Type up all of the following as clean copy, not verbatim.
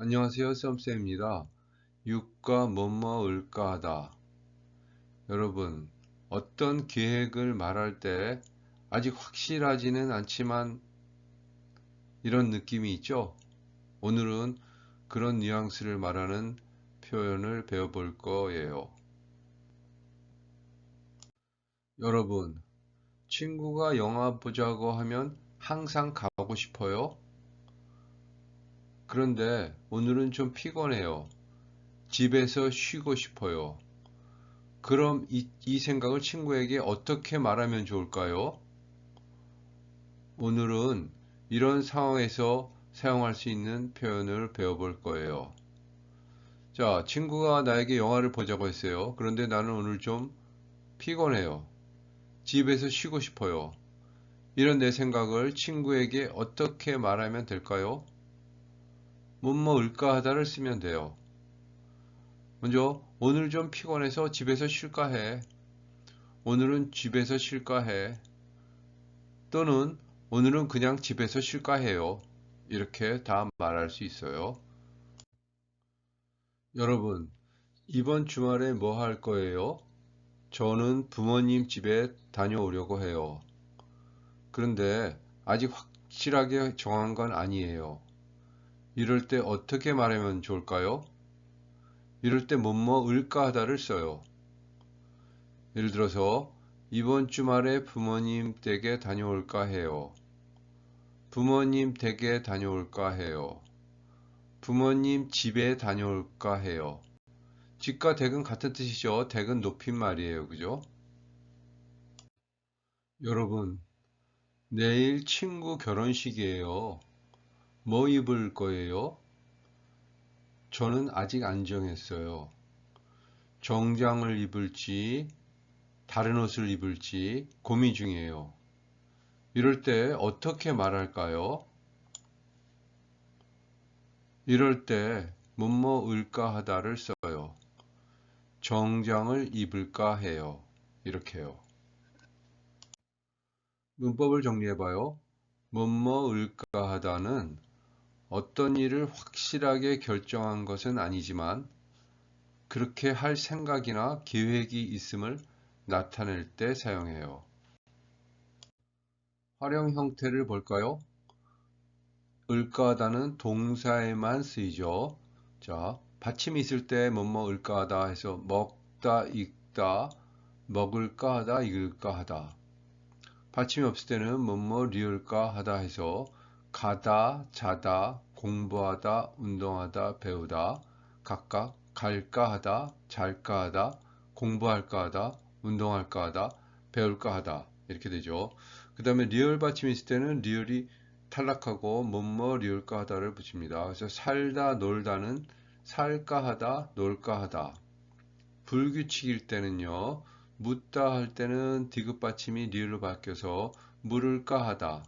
안녕하세요, 썸쌤입니다. 유가 뭐뭐 을까 하다. 여러분, 어떤 계획을 말할 때 아직 확실하지는 않지만 이런 느낌이 있죠? 오늘은 그런 뉘앙스를 말하는 표현을 배워볼 거예요. 여러분, 친구가 영화 보자고 하면 항상 가고 싶어요? 그런데 오늘은 좀 피곤해요. 집에서 쉬고 싶어요. 그럼 이 생각을 친구에게 어떻게 말하면 좋을까요? 오늘은 이런 상황에서 사용할 수 있는 표현을 배워볼 거예요. 자, 친구가 나에게 영화를 보자고 했어요. 그런데 나는 오늘 좀 피곤해요. 집에서 쉬고 싶어요. 이런 내 생각을 친구에게 어떻게 말하면 될까요? 뭐뭐 을까 하다를 쓰면 돼요. 먼저 오늘 좀 피곤해서 집에서 쉴까 해. 오늘은 집에서 쉴까 해. 또는 오늘은 그냥 집에서 쉴까 해요. 이렇게 다 말할 수 있어요. 여러분, 이번 주말에 뭐 할 거예요? 저는 부모님 집에 다녀오려고 해요. 그런데 아직 확실하게 정한 건 아니에요. 이럴 때 어떻게 말하면 좋을까요? 이럴 때 뭐뭐 을까 하다를 써요. 예를 들어서 이번 주말에 부모님 댁에 다녀올까 해요. 부모님 댁에 다녀올까 해요. 부모님 집에 다녀올까 해요. 집과 댁은 같은 뜻이죠. 댁은 높임말이에요. 그죠? 여러분, 내일 친구 결혼식이에요. 뭐 입을 거예요? 저는 아직 안 정했어요. 정장을 입을지, 다른 옷을 입을지 고민 중이에요. 이럴 때 어떻게 말할까요? 이럴 때 뭐뭐 을까 하다를 써요. 정장을 입을까 해요. 이렇게요. 문법을 정리해봐요. 뭐뭐 을까 하다는 어떤 일을 확실하게 결정한 것은 아니지만 그렇게 할 생각이나 계획이 있음을 나타낼 때 사용해요. 활용 형태를 볼까요? 을까하다는 동사에만 쓰이죠. 자, 받침이 있을 때 뭐뭐 을까하다 해서 먹다, 읽다, 먹을까 하다, 읽을까 하다. 받침이 없을 때는 뭐뭐 리을까 하다 해서 가다, 자다, 공부하다, 운동하다, 배우다, 각각 갈까 하다, 잘까 하다, 공부할까 하다, 운동할까 하다, 배울까 하다 이렇게 되죠. 그 다음에 리을 받침이 있을 때는 리을이 탈락하고 뭐뭐 리을까 하다를 붙입니다. 그래서 살다, 놀다는 살까 하다, 놀까 하다. 불규칙일 때는요. 묻다 할 때는 디귿 받침이 리을로 바뀌어서 물을까 하다.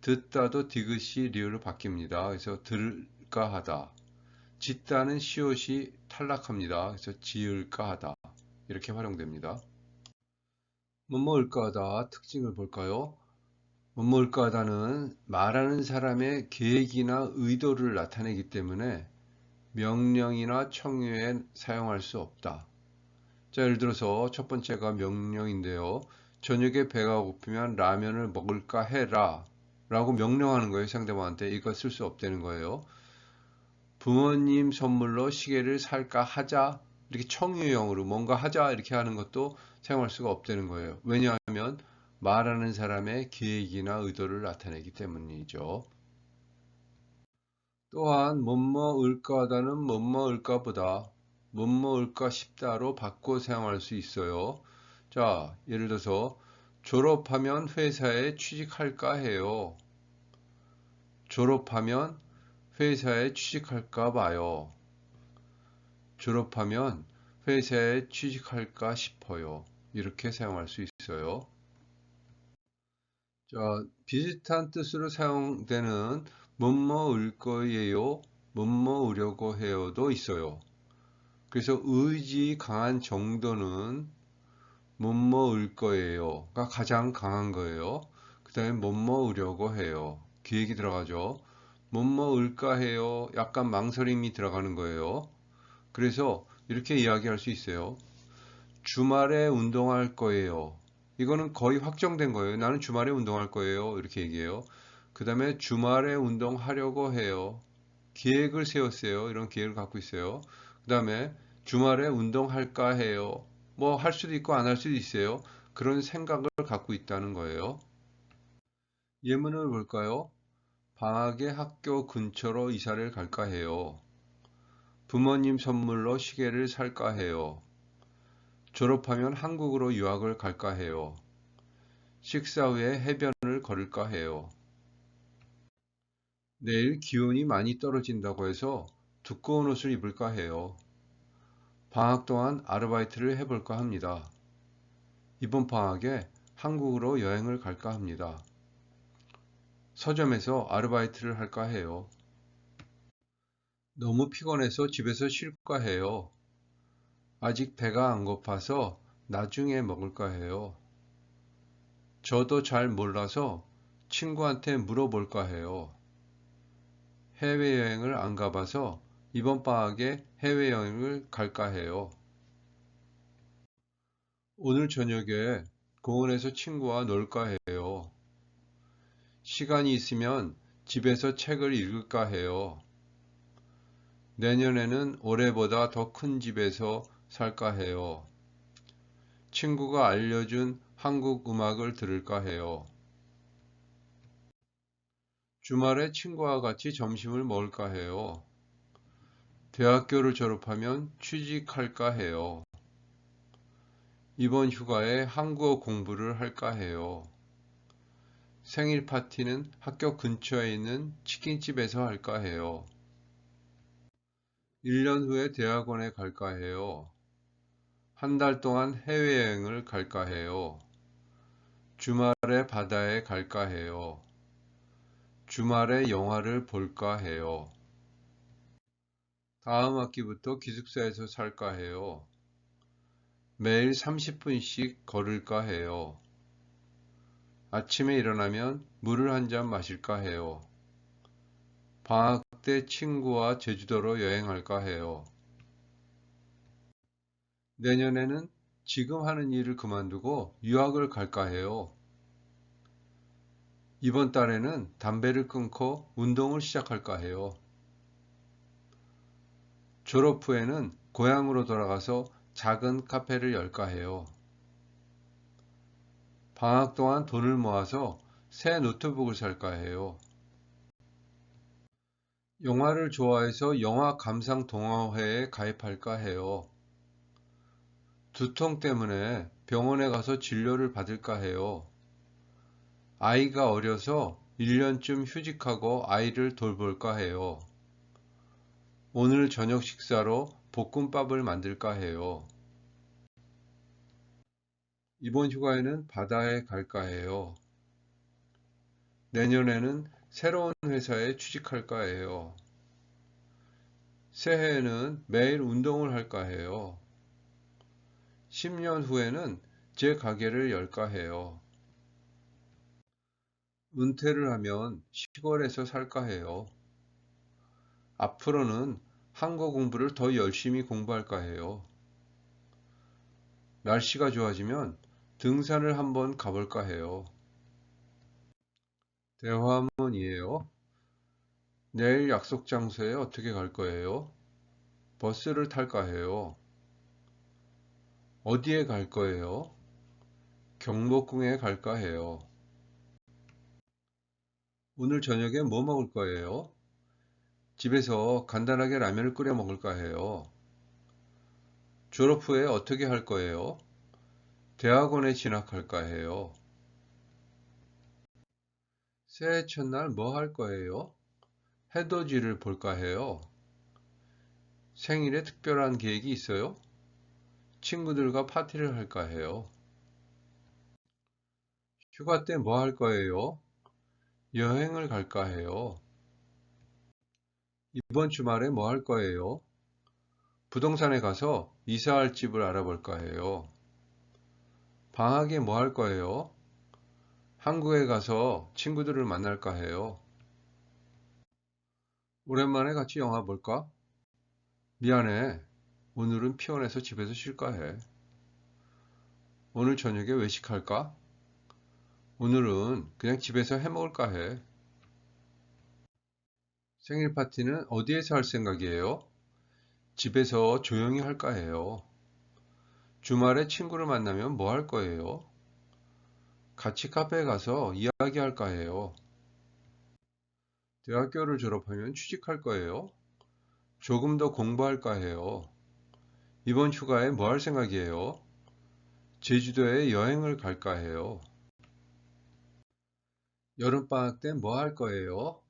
듣다도 디귿이 리을로 바뀝니다. 그래서 들을까 하다. 짓다는 시옷이 탈락합니다. 그래서 지을까 하다. 이렇게 활용됩니다. 뭐뭐을까 하다 특징을 볼까요? 뭐뭐을까 하다는 말하는 사람의 계획이나 의도를 나타내기 때문에 명령이나 청유에 사용할 수 없다. 자, 예를 들어서 첫 번째가 명령인데요. 저녁에 배가 고프면 라면을 먹을까 해라 라고 명령하는 거예요. 상대방한테. 이거 쓸 수 없다는 거예요. 부모님 선물로 시계를 살까 하자 이렇게 청유형으로 뭔가 하자 이렇게 하는 것도 사용할 수가 없다는 거예요. 왜냐하면 말하는 사람의 계획이나 의도를 나타내기 때문이죠. 또한 뭐뭐을까 하다는 뭐뭐을까 보다 뭐뭐을까 싶다로 바꿔 사용할 수 있어요. 자, 예를 들어서 졸업하면 회사에 취직할까 해요. 졸업하면 회사에 취직할까 봐요. 졸업하면 회사에 취직할까 싶어요. 이렇게 사용할 수 있어요. 자, 비슷한 뜻으로 사용되는 뭐뭐을 거예요, 뭐뭐으려고 해요도 있어요. 그래서 의지 강한 정도는 뭐뭐을 거예요가 가장 강한 거예요. 그 다음에 뭐뭐으려고 해요. 계획이 들어가죠. 뭐뭐 을까 해요. 약간 망설임이 들어가는 거예요. 그래서 이렇게 이야기할 수 있어요. 주말에 운동할 거예요. 이거는 거의 확정된 거예요. 나는 주말에 운동할 거예요. 이렇게 얘기해요. 그 다음에 주말에 운동하려고 해요. 계획을 세웠어요. 이런 계획을 갖고 있어요. 그 다음에 주말에 운동할까 해요. 뭐 할 수도 있고 안 할 수도 있어요. 그런 생각을 갖고 있다는 거예요. 예문을 볼까요? 방학에 학교 근처로 이사를 갈까 해요. 부모님 선물로 시계를 살까 해요. 졸업하면 한국으로 유학을 갈까 해요. 식사 후에 해변을 걸을까 해요. 내일 기온이 많이 떨어진다고 해서 두꺼운 옷을 입을까 해요. 방학 동안 아르바이트를 해볼까 합니다. 이번 방학에 한국으로 여행을 갈까 합니다. 서점에서 아르바이트를 할까 해요. 너무 피곤해서 집에서 쉴까 해요. 아직 배가 안 고파서 나중에 먹을까 해요. 저도 잘 몰라서 친구한테 물어볼까 해요. 해외여행을 안 가봐서 이번 방학에 해외여행을 갈까 해요. 오늘 저녁에 공원에서 친구와 놀까 해요. 시간이 있으면 집에서 책을 읽을까 해요. 내년에는 올해보다 더 큰 집에서 살까 해요. 친구가 알려준 한국 음악을 들을까 해요. 주말에 친구와 같이 점심을 먹을까 해요. 대학교를 졸업하면 취직할까 해요. 이번 휴가에 한국어 공부를 할까 해요. 생일 파티는 학교 근처에 있는 치킨집에서 할까 해요. 1년 후에 대학원에 갈까 해요. 한 달 동안 해외여행을 갈까 해요. 주말에 바다에 갈까 해요. 주말에 영화를 볼까 해요. 다음 학기부터 기숙사에서 살까 해요. 매일 30분씩 걸을까 해요. 아침에 일어나면 물을 한 잔 마실까 해요. 방학 때 친구와 제주도로 여행할까 해요. 내년에는 지금 하는 일을 그만두고 유학을 갈까 해요. 이번 달에는 담배를 끊고 운동을 시작할까 해요. 졸업 후에는 고향으로 돌아가서 작은 카페를 열까 해요. 방학 동안 돈을 모아서 새 노트북을 살까 해요. 영화를 좋아해서 영화 감상 동호회에 가입할까 해요. 두통 때문에 병원에 가서 진료를 받을까 해요. 아이가 어려서 1년쯤 휴직하고 아이를 돌볼까 해요. 오늘 저녁 식사로 볶음밥을 만들까 해요. 이번 휴가에는 바다에 갈까 해요. 내년에는 새로운 회사에 취직할까 해요. 새해에는 매일 운동을 할까 해요. 10년 후에는 제 가게를 열까 해요. 은퇴를 하면 시골에서 살까 해요. 앞으로는 한국 공부를 더 열심히 공부할까 해요. 날씨가 좋아지면 등산을 한번 가볼까 해요. 대화문이에요. 내일 약속 장소에 어떻게 갈 거예요? 버스를 탈까 해요. 어디에 갈 거예요? 경복궁에 갈까 해요. 오늘 저녁에 뭐 먹을 거예요? 집에서 간단하게 라면을 끓여 먹을까 해요. 졸업 후에 어떻게 할 거예요? 대학원에 진학할까 해요. 새해 첫날 뭐 할 거예요? 해돋이를 볼까 해요. 생일에 특별한 계획이 있어요? 친구들과 파티를 할까 해요. 휴가 때 뭐 할 거예요? 여행을 갈까 해요. 이번 주말에 뭐 할 거예요? 부동산에 가서 이사할 집을 알아볼까 해요. 방학에 뭐 할 거예요? 한국에 가서 친구들을 만날까 해요. 오랜만에 같이 영화 볼까? 미안해. 오늘은 피곤해서 집에서 쉴까 해. 오늘 저녁에 외식할까? 오늘은 그냥 집에서 해 먹을까 해. 생일 파티는 어디에서 할 생각이에요? 집에서 조용히 할까 해요. 주말에 친구를 만나면 뭐 할 거예요? 같이 카페에 가서 이야기할까 해요. 대학교를 졸업하면 취직할 거예요. 조금 더 공부할까 해요. 이번 휴가에 뭐 할 생각이에요? 제주도에 여행을 갈까 해요. 여름방학 때 뭐 할 거예요?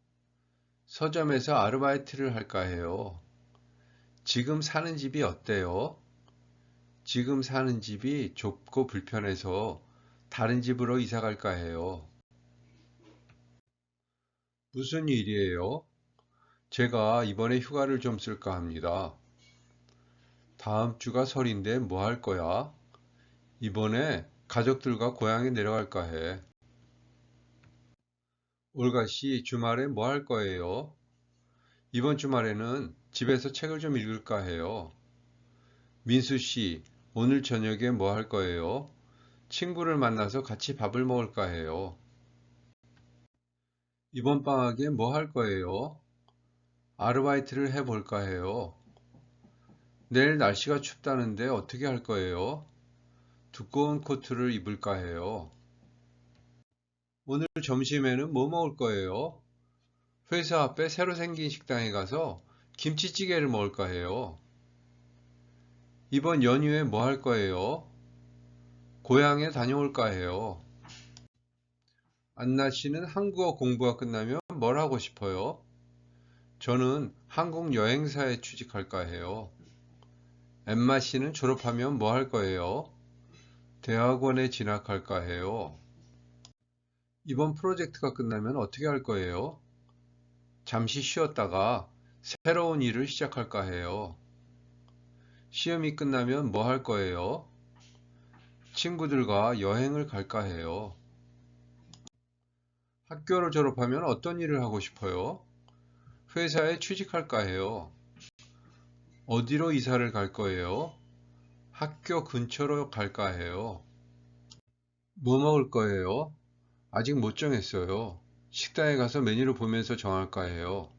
서점에서 아르바이트를 할까 해요. 지금 사는 집이 어때요? 지금 사는 집이 좁고 불편해서 다른 집으로 이사 갈까 해요. 무슨 일이에요? 제가 이번에 휴가를 좀 쓸까 합니다. 다음 주가 설인데 뭐 할 거야? 이번에 가족들과 고향에 내려갈까 해. 올가 씨, 주말에 뭐 할 거예요? 이번 주말에는 집에서 책을 좀 읽을까 해요. 민수 씨, 오늘 저녁에 뭐 할 거예요? 친구를 만나서 같이 밥을 먹을까 해요. 이번 방학에 뭐 할 거예요? 아르바이트를 해볼까 해요. 내일 날씨가 춥다는데 어떻게 할 거예요? 두꺼운 코트를 입을까 해요. 오늘 점심에는 뭐 먹을 거예요? 회사 앞에 새로 생긴 식당에 가서 김치찌개를 먹을까 해요. 이번 연휴에 뭐 할 거예요? 고향에 다녀올까 해요. 안나 씨는 한국어 공부가 끝나면 뭘 하고 싶어요? 저는 한국 여행사에 취직할까 해요. 엠마 씨는 졸업하면 뭐 할 거예요? 대학원에 진학할까 해요. 이번 프로젝트가 끝나면 어떻게 할 거예요? 잠시 쉬었다가 새로운 일을 시작할까 해요. 시험이 끝나면 뭐 할 거예요? 친구들과 여행을 갈까 해요. 학교를 졸업하면 어떤 일을 하고 싶어요? 회사에 취직할까 해요. 어디로 이사를 갈 거예요? 학교 근처로 갈까 해요. 뭐 먹을 거예요? 아직 못 정했어요. 식당에 가서 메뉴를 보면서 정할까 해요.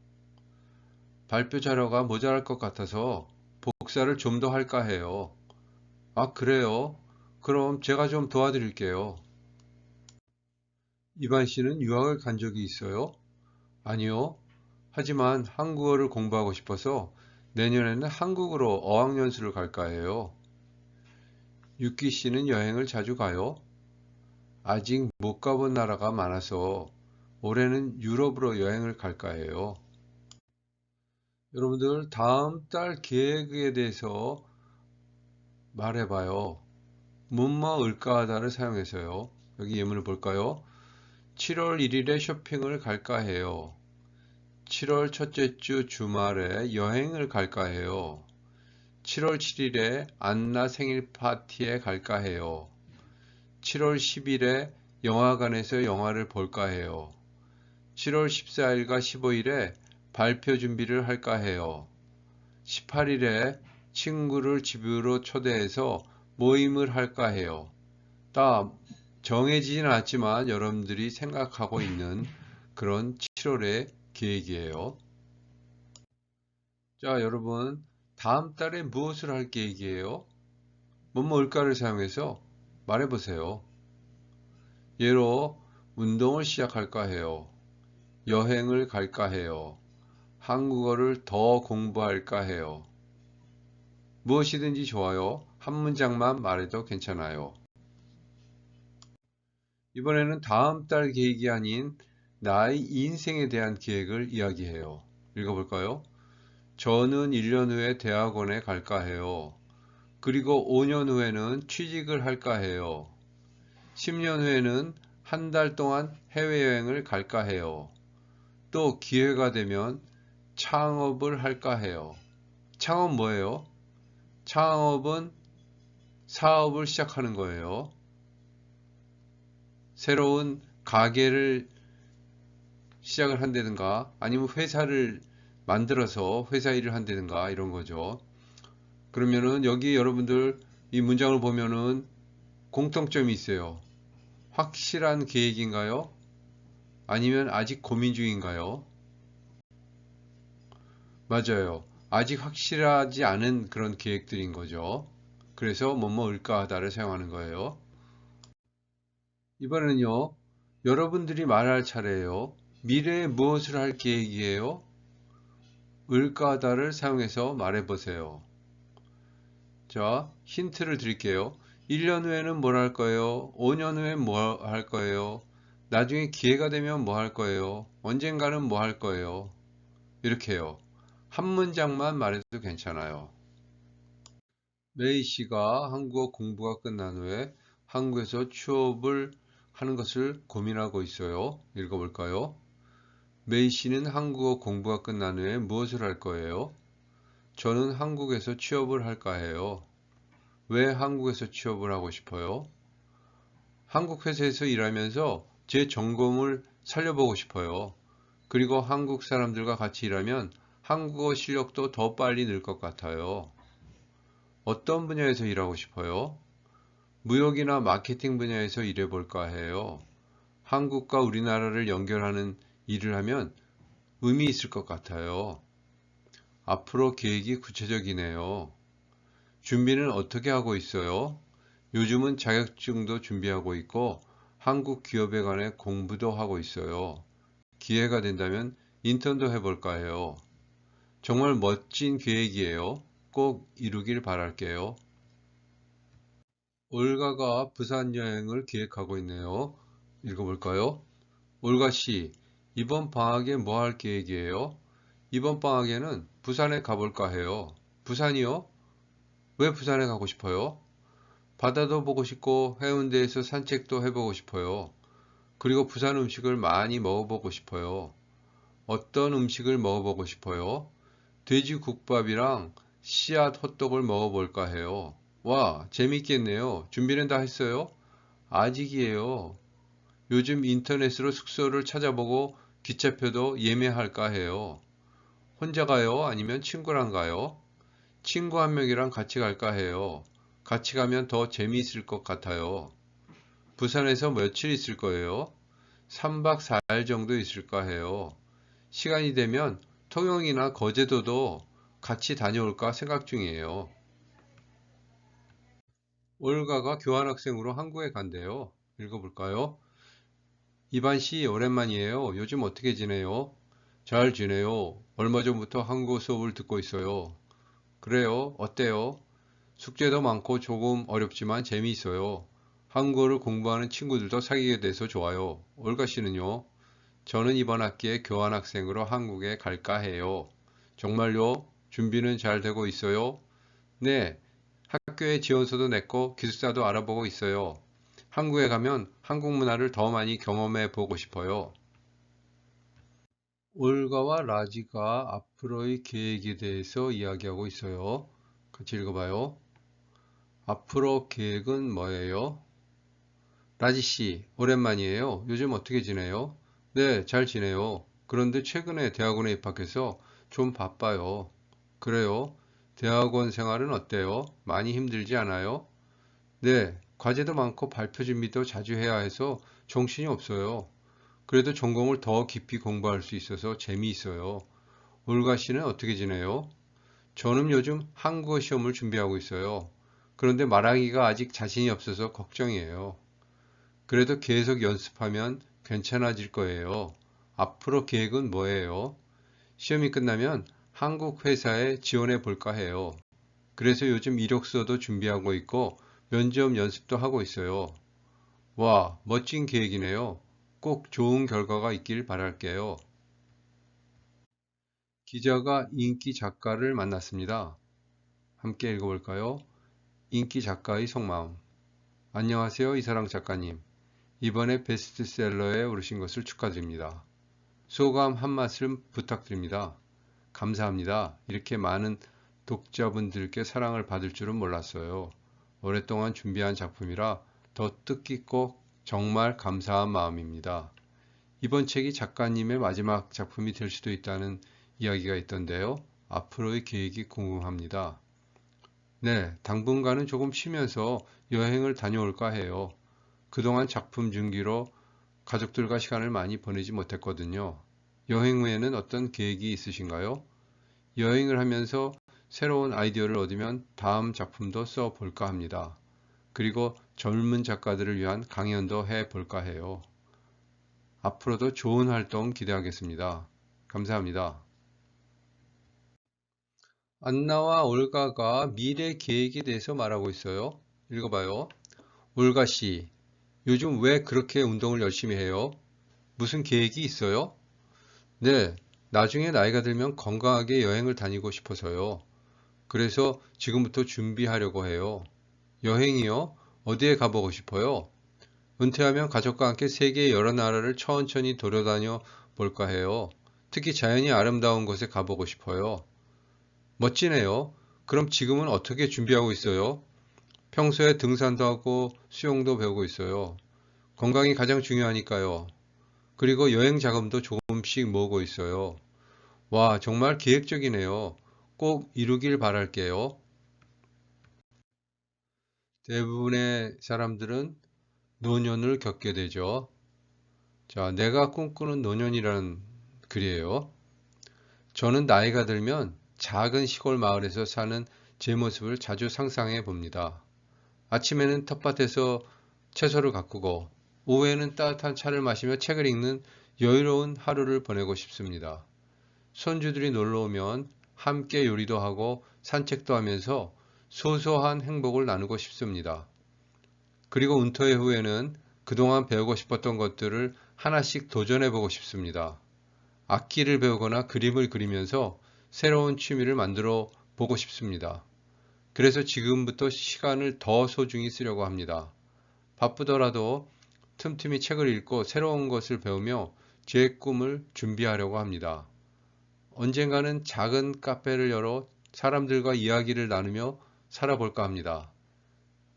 발표 자료가 모자랄 것 같아서 복사를 좀 더 할까 해요. 아, 그래요? 그럼 제가 좀 도와드릴게요. 이반 씨는 유학을 간 적이 있어요? 아니요. 하지만 한국어를 공부하고 싶어서 내년에는 한국으로 어학연수를 갈까 해요. 유키 씨는 여행을 자주 가요? 아직 못 가본 나라가 많아서 올해는 유럽으로 여행을 갈까 해요. 여러분들 다음 달 계획에 대해서 말해봐요. 뭐뭐 을까하다를 사용해서요. 여기 예문을 볼까요? 7월 1일에 쇼핑을 갈까 해요. 7월 첫째 주 주말에 여행을 갈까 해요. 7월 7일에 안나 생일 파티에 갈까 해요. 7월 10일에 영화관에서 영화를 볼까 해요. 7월 14일과 15일에 발표 준비를 할까 해요. 18일에 친구를 집으로 초대해서 모임을 할까 해요. 다 정해지진 않았지만 여러분들이 생각하고 있는 그런 7월의 계획이에요. 자, 여러분, 다음 달에 무엇을 할 계획이에요? 뭐뭐을까를 사용해서 말해보세요. 예로 운동을 시작할까 해요. 여행을 갈까 해요. 한국어를 더 공부할까 해요. 무엇이든지 좋아요. 한 문장만 말해도 괜찮아요. 이번에는 다음 달 계획이 아닌 나의 인생에 대한 계획을 이야기해요. 읽어볼까요? 저는 1년 후에 대학원에 갈까 해요. 그리고 5년 후에는 취직을 할까 해요. 10년 후에는 한 달 동안 해외여행을 갈까 해요. 또 기회가 되면 창업을 할까 해요. 창업 뭐예요? 창업은 사업을 시작하는 거예요. 새로운 가게를 시작을 한다든가 아니면 회사를 만들어서 회사 일을 한다든가 이런 거죠. 그러면은 여기 여러분들 이 문장을 보면은 공통점이 있어요. 확실한 계획인가요? 아니면 아직 고민 중인가요? 맞아요. 아직 확실하지 않은 그런 계획들인 거죠. 그래서 뭐뭐 을까하다를 사용하는 거예요. 이번에는요, 여러분들이 말할 차례예요. 미래에 무엇을 할 계획이에요? 을까하다를 사용해서 말해보세요. 자, 힌트를 드릴게요. 1년 후에는 뭘 할 거예요? 5년 후엔 뭐 할 거예요? 나중에 기회가 되면 뭐 할 거예요? 언젠가는 뭐 할 거예요? 이렇게요. 한 문장만 말해도 괜찮아요. 메이 씨가 한국어 공부가 끝난 후에 한국에서 취업을 하는 것을 고민하고 있어요. 읽어볼까요? 메이 씨는 한국어 공부가 끝난 후에 무엇을 할 거예요? 저는 한국에서 취업을 할까 해요. 왜 한국에서 취업을 하고 싶어요? 한국 회사에서 일하면서 제 전공을 살려보고 싶어요. 그리고 한국 사람들과 같이 일하면 한국어 실력도 더 빨리 늘 것 같아요. 어떤 분야에서 일하고 싶어요? 무역이나 마케팅 분야에서 일해볼까 해요. 한국과 우리나라를 연결하는 일을 하면 의미 있을 것 같아요. 앞으로 계획이 구체적이네요. 준비는 어떻게 하고 있어요? 요즘은 자격증도 준비하고 있고 한국 기업에 관해 공부도 하고 있어요. 기회가 된다면 인턴도 해볼까 해요. 정말 멋진 계획이에요. 꼭 이루길 바랄게요. 올가가 부산 여행을 계획하고 있네요. 읽어볼까요? 올가 씨, 이번 방학에 뭐 할 계획이에요? 이번 방학에는 부산에 가볼까 해요. 부산이요? 왜 부산에 가고 싶어요? 바다도 보고 싶고 해운대에서 산책도 해보고 싶어요. 그리고 부산 음식을 많이 먹어보고 싶어요. 어떤 음식을 먹어보고 싶어요? 돼지국밥이랑 씨앗 호떡을 먹어볼까 해요. 와, 재밌겠네요. 준비는 다 했어요? 아직이에요. 요즘 인터넷으로 숙소를 찾아보고 기차표도 예매할까 해요. 혼자 가요? 아니면 친구랑 가요? 친구 한 명이랑 같이 갈까 해요. 같이 가면 더 재미있을 것 같아요. 부산에서 며칠 있을 거예요? 3박 4일 정도 있을까 해요. 시간이 되면 통영이나 거제도도 같이 다녀올까 생각 중이에요. 올가가 교환학생으로 한국에 간대요. 읽어볼까요? 이반 씨, 오랜만이에요. 요즘 어떻게 지내요? 잘 지내요. 얼마 전부터 한국어 수업을 듣고 있어요. 그래요? 어때요? 숙제도 많고 조금 어렵지만 재미있어요. 한국어를 공부하는 친구들도 사귀게 돼서 좋아요. 올가 씨는요? 저는 이번 학기에 교환학생으로 한국에 갈까 해요. 정말요? 준비는 잘 되고 있어요? 네, 학교에 지원서도 냈고 기숙사도 알아보고 있어요. 한국에 가면 한국 문화를 더 많이 경험해 보고 싶어요. 올가와 라지가 앞으로의 계획에 대해서 이야기하고 있어요. 같이 읽어봐요. 앞으로 계획은 뭐예요? 라지 씨, 오랜만이에요. 요즘 어떻게 지내요? 네, 잘 지내요. 그런데 최근에 대학원에 입학해서 좀 바빠요. 그래요? 대학원 생활은 어때요? 많이 힘들지 않아요? 네, 과제도 많고 발표 준비도 자주 해야 해서 정신이 없어요. 그래도 전공을 더 깊이 공부할 수 있어서 재미있어요. 올가 씨는 어떻게 지내요? 저는 요즘 한국어 시험을 준비하고 있어요. 그런데 말하기가 아직 자신이 없어서 걱정이에요. 그래도 계속 연습하면 괜찮아질 거예요. 앞으로 계획은 뭐예요? 시험이 끝나면 한국 회사에 지원해 볼까 해요. 그래서 요즘 이력서도 준비하고 있고 면접 연습도 하고 있어요. 와, 멋진 계획이네요. 꼭 좋은 결과가 있길 바랄게요. 기자가 인기 작가를 만났습니다. 함께 읽어볼까요? 인기 작가의 속마음. 안녕하세요, 이사랑 작가님. 이번에 베스트셀러에 오르신 것을 축하드립니다. 소감 한 말씀 부탁드립니다. 감사합니다. 이렇게 많은 독자분들께 사랑을 받을 줄은 몰랐어요. 오랫동안 준비한 작품이라 더 뜻깊고 정말 감사한 마음입니다. 이번 책이 작가님의 마지막 작품이 될 수도 있다는 이야기가 있던데요. 앞으로의 계획이 궁금합니다. 네, 당분간은 조금 쉬면서 여행을 다녀올까 해요. 그동안 작품 준비로 가족들과 시간을 많이 보내지 못했거든요. 여행 후에는 어떤 계획이 있으신가요? 여행을 하면서 새로운 아이디어를 얻으면 다음 작품도 써 볼까 합니다. 그리고 젊은 작가들을 위한 강연도 해 볼까 해요. 앞으로도 좋은 활동 기대하겠습니다. 감사합니다. 안나와 올가가 미래 계획에 대해서 말하고 있어요. 읽어봐요. 올가 씨, 요즘 왜 그렇게 운동을 열심히 해요? 무슨 계획이 있어요? 네, 나중에 나이가 들면 건강하게 여행을 다니고 싶어서요. 그래서 지금부터 준비하려고 해요. 여행이요? 어디에 가보고 싶어요? 은퇴하면 가족과 함께 세계 여러 나라를 천천히 돌아다녀 볼까 해요. 특히 자연이 아름다운 곳에 가보고 싶어요. 멋지네요. 그럼 지금은 어떻게 준비하고 있어요? 평소에 등산도 하고 수영도 배우고 있어요. 건강이 가장 중요하니까요. 그리고 여행 자금도 조금씩 모으고 있어요. 와, 정말 계획적이네요. 꼭 이루길 바랄게요. 대부분의 사람들은 노년을 겪게 되죠. 자, 내가 꿈꾸는 노년이라는 글이에요. 저는 나이가 들면 작은 시골 마을에서 사는 제 모습을 자주 상상해 봅니다. 아침에는 텃밭에서 채소를 가꾸고 오후에는 따뜻한 차를 마시며 책을 읽는 여유로운 하루를 보내고 싶습니다. 손주들이 놀러 오면 함께 요리도 하고 산책도 하면서 소소한 행복을 나누고 싶습니다. 그리고 은퇴 후에는 그동안 배우고 싶었던 것들을 하나씩 도전해 보고 싶습니다. 악기를 배우거나 그림을 그리면서 새로운 취미를 만들어 보고 싶습니다. 그래서 지금부터 시간을 더 소중히 쓰려고 합니다. 바쁘더라도 틈틈이 책을 읽고 새로운 것을 배우며 제 꿈을 준비하려고 합니다. 언젠가는 작은 카페를 열어 사람들과 이야기를 나누며 살아볼까 합니다.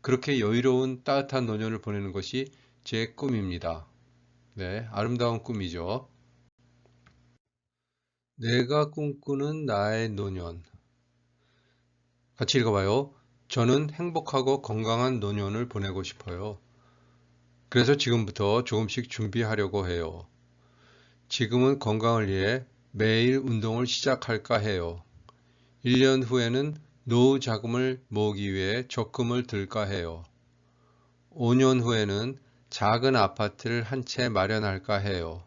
그렇게 여유로운 따뜻한 노년을 보내는 것이 제 꿈입니다. 네, 아름다운 꿈이죠. 내가 꿈꾸는 나의 노년. 같이 읽어봐요. 저는 행복하고 건강한 노년을 보내고 싶어요. 그래서 지금부터 조금씩 준비하려고 해요. 지금은 건강을 위해 매일 운동을 시작할까 해요. 1년 후에는 노후 자금을 모으기 위해 적금을 들까 해요. 5년 후에는 작은 아파트를 한 채 마련할까 해요.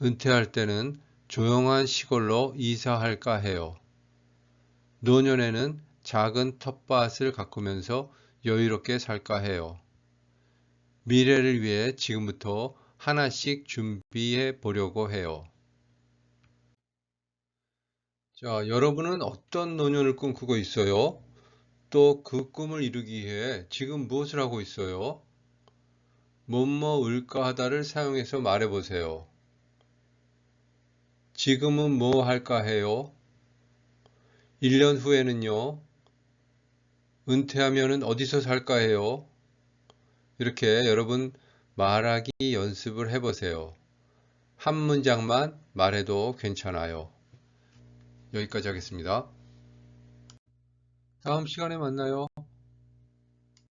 은퇴할 때는 조용한 시골로 이사할까 해요. 노년에는 작은 텃밭을 가꾸면서 여유롭게 살까 해요. 미래를 위해 지금부터 하나씩 준비해 보려고 해요. 자, 여러분은 어떤 노년을 꿈꾸고 있어요? 또 그 꿈을 이루기 위해 지금 무엇을 하고 있어요? 뭐뭐 을까 하다를 사용해서 말해보세요. 지금은 뭐 할까 해요? 1년 후에는요? 은퇴하면은 어디서 살까 해요? 이렇게 여러분 말하기 연습을 해보세요. 한 문장만 말해도 괜찮아요. 여기까지 하겠습니다. 다음 시간에 만나요.